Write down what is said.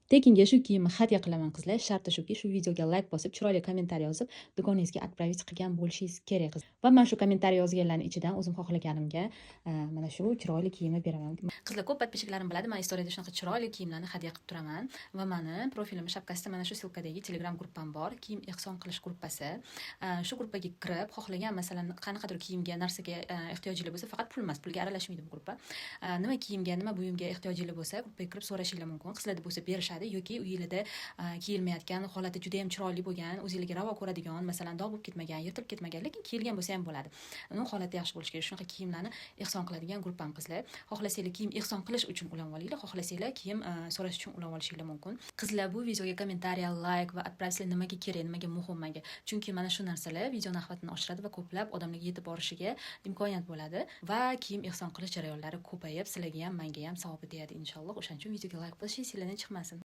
Tekinga shu kiyimni hadya qilaman qizlar. Sharti shuki, shu videoga like bosib, chiroyli kommentariy yozib, do'koningizga отправить qilgan bo'lishingiz kerak qiz. Va men shu kommentariy yozganlarning ichidan o'zim xohlaganimga mana shu chiroyli kiyimni beraman. Qizlar, ko'p podpисчиklarim biladi, men istoriyada shunaqa chiroyli kiyimlarni hadya qilib turaman va meni profilim shapkasida mana shu silkadagi Telegram gruppam bor, kiyim ehson qilish gruppasi. Shu gruppaga kirib, xohlagan masalan qanaqadir kiyimga, narsaga ehtiyojinglar bo'lsa, faqat pul emas, pulga aralashmaydi bu gruppa. Nima kiyimga, nima buyumga ehtiyojinglar bo'lsa, gruppaga kirib so'rashinglar mumkin. Qizlarda bo'lsa berishadi yoki uyingizda kiyilmayotgan, holati juda ham chiroyli bo'lgan, o'zingizga ravo ko'radigan, masalan, dog' bo'lib ketmagan, yirtilib ketmagan, lekin kiyilgan bo'lsa ham bo'ladi. Uni holati yaxshi bo'lishi kerak. Shunaqa kiyimlarni ehson qiladigan gruppam qizlar. Xohlasanglar kiyim ehson qilish uchun ulanib olinglar, xohlasanglar kiyim so'rash uchun ulanib olishinglar mumkin. Qizlar, bu videoga kommentariy, like va отправьтlar nimaga kerak, nimaga muhim menga. Chunki mana shu narsalar video nahvatini oshiradi va ko'plab odamlarga yetib borishiga imkoniyat bo'ladi va kiyim ehson qilish jarayonlari ko'payib, sizlarga ham, menga ham savobi tegadi inshaalloh. O'shaning uchun videoga like bosishingiz sizlardan chiqmasin.